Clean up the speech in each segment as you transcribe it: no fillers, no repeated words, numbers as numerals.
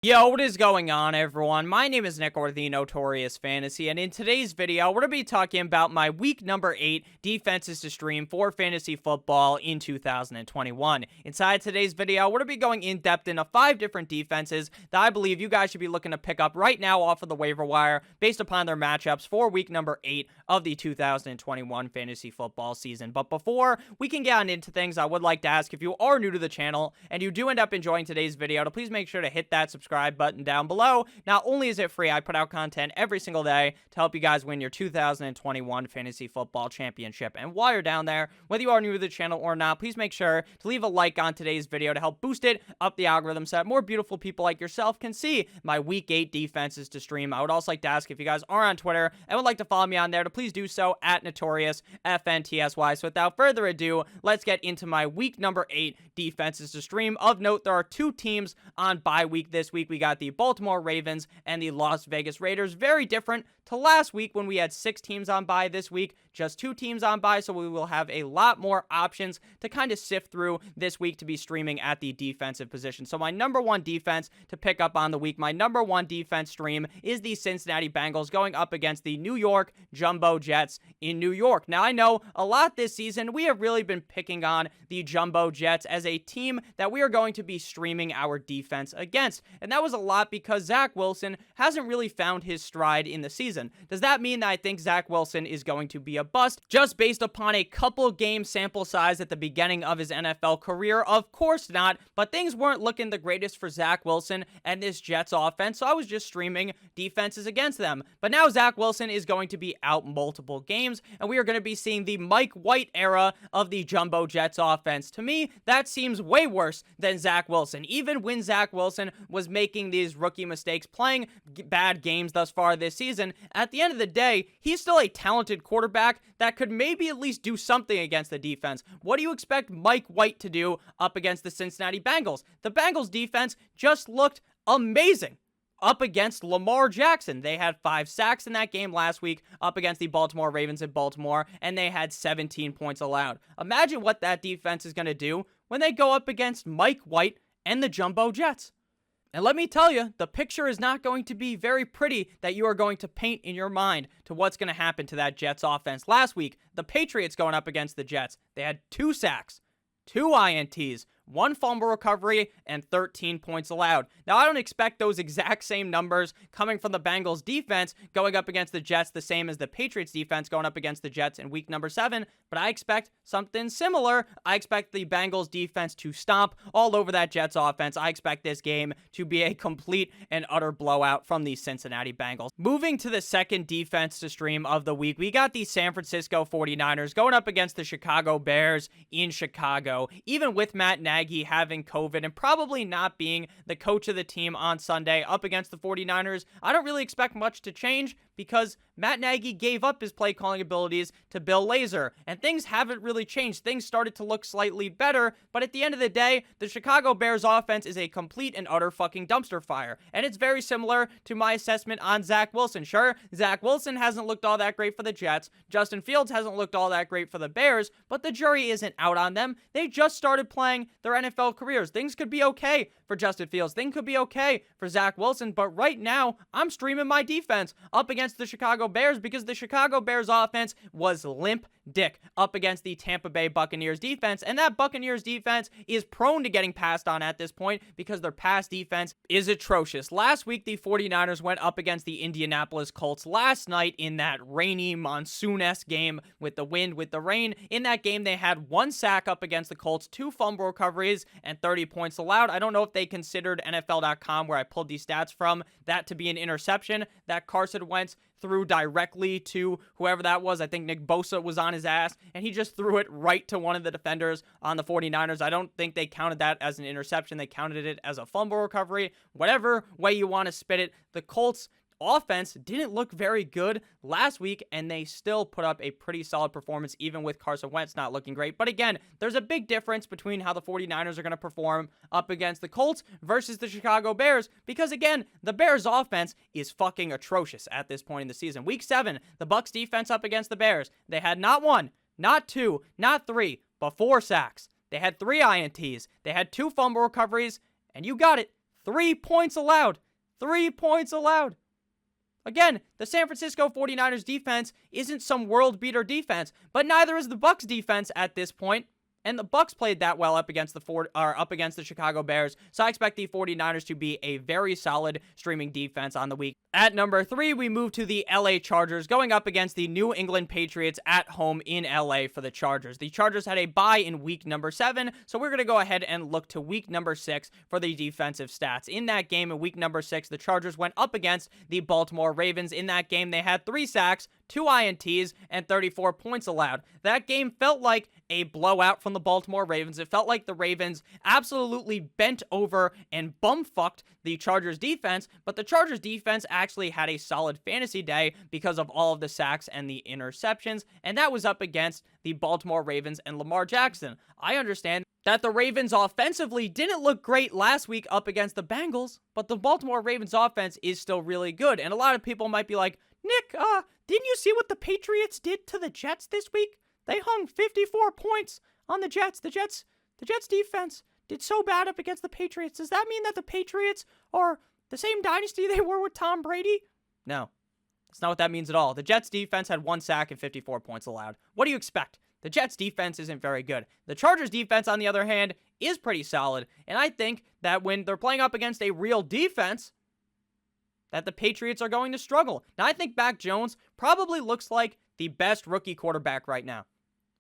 Yo, what is going on, everyone? My name is Nick, or the Notorious Fantasy, and in today's video, we're going to be talking about my week number 8 defenses to stream for fantasy football in 2021. Inside today's video, we're going to be going in depth into 5 different defenses that I believe you guys should be looking to pick up right now off of the waiver wire based upon their matchups for week number 8 of the 2021 fantasy football season. But before we can get on into things, I would like to ask, if you are new to the channel and you do end up enjoying today's video, to please make sure to hit that subscribe button down below. Not only is it free, I put out content every single day to help you guys win your 2021 fantasy football championship. And while you're down there, whether you are new to the channel or not, please make sure to leave a like on today's video to help boost it up the algorithm so that more beautiful people like yourself can see my week 8 defenses to stream. I would also like to ask, if you guys are on Twitter and would like to follow me on there, to please do so at NotoriousFNTSY. So without further ado, let's get into my week number 8 defenses to stream. Of note, there are 2 teams on bye week this week. We got the Baltimore Ravens and the Las Vegas Raiders. Very different to last week when we had 6 teams on bye. This week, just 2 teams on bye, so we will have a lot more options to kind of sift through this week to be streaming at the defensive position. So my number 1 defense to pick up on the week, my number 1 defense stream is the Cincinnati Bengals going up against the New York Jumbo Jets in New York. Now, I know a lot this season we have really been picking on the Jumbo Jets as a team that we are going to be streaming our defense against, and that was a lot because Zach Wilson hasn't really found his stride in the season. Does that mean that I think Zach Wilson is going to be a bust just based upon a couple game sample size at the beginning of his NFL career? Of course not, but things weren't looking the greatest for Zach Wilson and this Jets offense, so I was just streaming defenses against them. But now Zach Wilson is going to be out multiple games, and we are going to be seeing the Mike White era of the Jumbo Jets offense. To me, that seems way worse than Zach Wilson. Even when Zach Wilson was making these rookie mistakes, playing bad games thus far this season, at the end of the day, he's still a talented quarterback that could maybe at least do something against the defense. What do you expect Mike White to do up against the Cincinnati Bengals? The Bengals defense just looked amazing up against Lamar Jackson. They had 5 sacks in that game last week up against the Baltimore Ravens in Baltimore, and they had 17 points allowed. Imagine what that defense is going to do when they go up against Mike White and the Jumbo Jets. And let me tell you, the picture is not going to be very pretty that you are going to paint in your mind to what's going to happen to that Jets offense. Last week, the Patriots going up against the Jets, they had 2 sacks, 2 INTs, 1 fumble recovery, and 13 points allowed. Now, I don't expect those exact same numbers coming from the Bengals defense going up against the Jets, the same as the Patriots defense going up against the Jets in week number 7, but I expect something similar. I expect the Bengals defense to stomp all over that Jets offense. I expect this game to be a complete and utter blowout from the Cincinnati Bengals. Moving to the second defense to stream of the week, we got the San Francisco 49ers going up against the Chicago Bears in Chicago. Even with Matt Nagy having COVID and probably not being the coach of the team on Sunday up against the 49ers, I don't really expect much to change because Matt Nagy gave up his play calling abilities to Bill Lazor, and things haven't really changed. Things started to look slightly better, but at the end of the day, the Chicago Bears offense is a complete and utter fucking dumpster fire, and it's very similar to my assessment on Zach Wilson. Sure, Zach Wilson hasn't looked all that great for the Jets, Justin Fields hasn't looked all that great for the Bears, but the jury isn't out on them. They just started playing their NFL careers. Things could be okay for Justin Fields. Things could be okay for Zach Wilson, but right now, I'm streaming my defense up against the Chicago Bears because the Chicago Bears offense was limp dick up against the Tampa Bay Buccaneers defense, and that Buccaneers defense is prone to getting passed on at this point because their pass defense is atrocious. Last week, the 49ers went up against the Indianapolis Colts last night in that rainy, monsoon-esque game with the wind, with the rain. In that game, they had 1 sack up against the Colts, 2 fumble recoveries, and 30 points allowed. I don't know if they considered NFL.com, where I pulled these stats from, that to be an interception that Carson Wentz threw directly to whoever that was. I think Nick Bosa was on his ass, and he just threw it right to one of the defenders on the 49ers. I don't think they counted that as an interception. They counted it as a fumble recovery. Whatever way you want to spit it, the Colts offense didn't look very good last week, and they still put up a pretty solid performance, even with Carson Wentz not looking great. But again, there's a big difference between how the 49ers are going to perform up against the Colts versus the Chicago Bears, because again, the Bears offense is fucking atrocious at this point in the season. Week 7, the Bucs defense up against the Bears, they had not 1, not 2, not 3, but 4 sacks. They had 3 INTs. They had 2 fumble recoveries, and you got it, 3 points allowed. 3 points allowed. Again, the San Francisco 49ers defense isn't some world-beater defense, but neither is the Bucs defense at this point. And the Bucs played that well up against the Chicago Bears, so I expect the 49ers to be a very solid streaming defense on the week. At number 3, we move to the LA Chargers going up against the New England Patriots at home in LA for the Chargers. The Chargers had a bye in week number 7, so we're going to go ahead and look to week number 6 for the defensive stats. In that game in week number 6, the Chargers went up against the Baltimore Ravens. In that game, they had 3 sacks, 2 INTs, and 34 points allowed. That game felt like a blowout from the Baltimore Ravens. It felt like the Ravens absolutely bent over and bumfucked the Chargers defense, but the Chargers defense actually had a solid fantasy day because of all of the sacks and the interceptions, and that was up against the Baltimore Ravens and Lamar Jackson. I understand that the Ravens offensively didn't look great last week up against the Bengals, but the Baltimore Ravens offense is still really good, and a lot of people might be like, Nick, didn't you see what the Patriots did to the Jets this week? They hung 54 points on the Jets. The Jets defense did so bad up against the Patriots. Does that mean that the Patriots are the same dynasty they were with Tom Brady? No, that's not what that means at all. The Jets defense had 1 sack and 54 points allowed. What do you expect? The Jets defense isn't very good. The Chargers defense, on the other hand, is pretty solid. And I think that when they're playing up against a real defense, that the Patriots are going to struggle. Now, I think Mac Jones probably looks like the best rookie quarterback right now.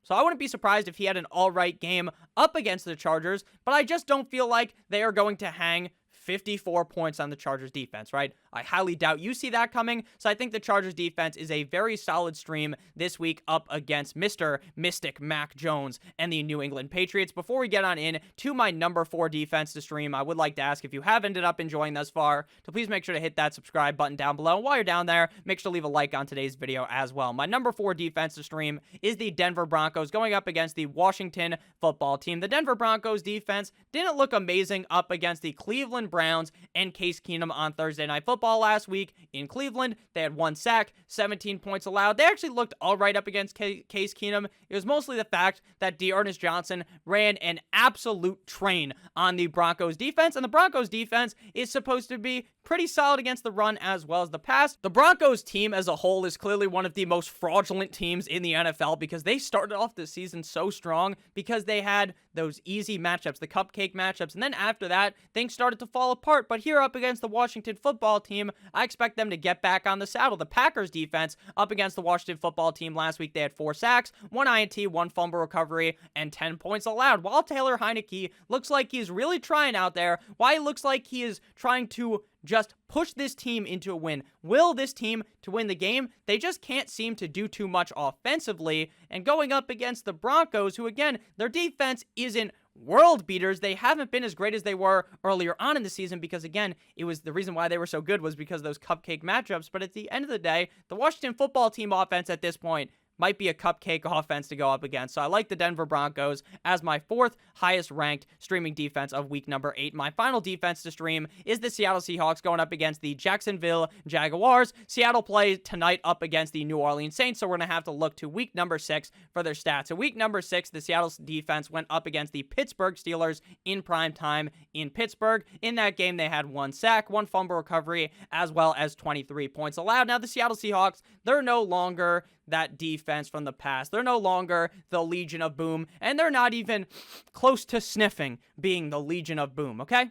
So I wouldn't be surprised if he had an all-right game up against the Chargers, but I just don't feel like they are going to hang 54 points on the Chargers defense, right? I highly doubt you see that coming, so I think the Chargers defense is a very solid stream this week up against Mr. Mystic Mac Jones and the New England Patriots. Before we get on in to my number 4 defense to stream, I would like to ask if you have ended up enjoying thus far, to please make sure to hit that subscribe button down below. And while you're down there, make sure to leave a like on today's video as well. My number 4 defense to stream is the Denver Broncos going up against the Washington football team. The Denver Broncos defense didn't look amazing up against the Cleveland Browns and Case Keenum on Thursday Night Football last week in Cleveland. They had 1 sack, 17 points allowed. They actually looked all right up against Case Keenum. It was mostly the fact that D'Ernest Johnson ran an absolute train on the Broncos defense, and the Broncos defense is supposed to be pretty solid against the run as well as the pass. The Broncos team as a whole is clearly one of the most fraudulent teams in the NFL because they started off the season so strong because they had those easy matchups, the cupcake matchups, and then after that, things started to fall apart. But here up against the Washington football team, I expect them to get back on the saddle. The Packers defense up against the Washington football team last week, they had 4 sacks, 1 INT, 1 fumble recovery, and 10 points allowed. While Taylor Heineke looks like he's really trying out there, while he looks like he is trying to just push this team into a win. Will this team to win the game? They just can't seem to do too much offensively. And going up against the Broncos, who again, their defense isn't world beaters. They haven't been as great as they were earlier on in the season because, again, it was the reason why they were so good was because of those cupcake matchups. But at the end of the day, the Washington football team offense at this point might be a cupcake offense to go up against. So I like the Denver Broncos as my 4th highest ranked streaming defense of week number 8. My final defense to stream is the Seattle Seahawks going up against the Jacksonville Jaguars. Seattle plays tonight up against the New Orleans Saints, so we're going to have to look to week number 6 for their stats. In week number 6, the Seattle defense went up against the Pittsburgh Steelers in prime time in Pittsburgh. In that game, they had 1 sack, 1 fumble recovery, as well as 23 points allowed. Now, the Seattle Seahawks, they're no longer that defense from the past. They're no longer the Legion of Boom, and they're not even close to sniffing being the Legion of Boom, okay?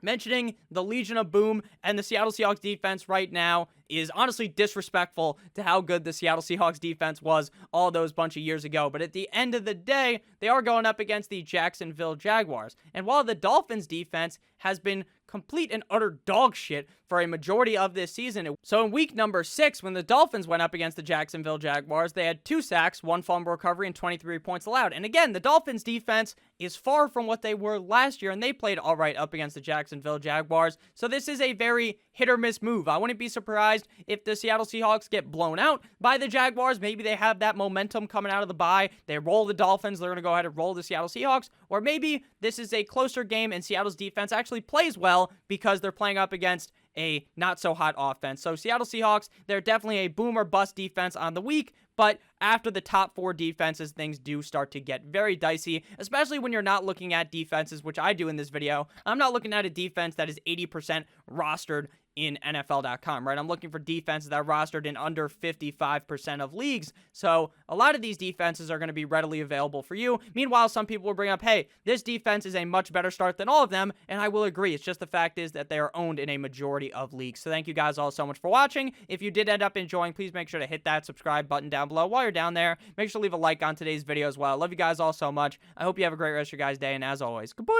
Mentioning the Legion of Boom and the Seattle Seahawks defense right now is honestly disrespectful to how good the Seattle Seahawks defense was all those bunch of years ago. But at the end of the day, they are going up against the Jacksonville Jaguars. And while the Dolphins defense has been complete and utter dog shit for a majority of this season. So in week number 6, when the Dolphins went up against the Jacksonville Jaguars, they had 2 sacks, 1 fumble recovery, and 23 points allowed. And again, the Dolphins defense is far from what they were last year, and they played all right up against the Jacksonville Jaguars. So this is a very hit or miss move. I wouldn't be surprised if the Seattle Seahawks get blown out by the Jaguars. Maybe they have that momentum coming out of the bye. They roll the Dolphins. They're going to go ahead and roll the Seattle Seahawks. Or maybe this is a closer game and Seattle's defense actually plays well well because they're playing up against a not-so-hot offense. So Seattle Seahawks, they're definitely a boom or bust defense on the week, but after the top 4 defenses, things do start to get very dicey, especially when you're not looking at defenses, which I do in this video. I'm not looking at a defense that is 80% rostered in NFL.com, right? I'm looking for defenses that are rostered in under 55% of leagues. So a lot of these defenses are going to be readily available for you. Meanwhile, some people will bring up, hey, this defense is a much better start than all of them, and I will agree. It's just the fact is that they are owned in a majority of leagues. So thank you guys all so much for watching. If you did end up enjoying, please make sure to hit that subscribe button down below. While you're down there, make sure to leave a like on today's video as well. I love you guys all so much. I hope you have a great rest of your guys' day, and as always, goodbye.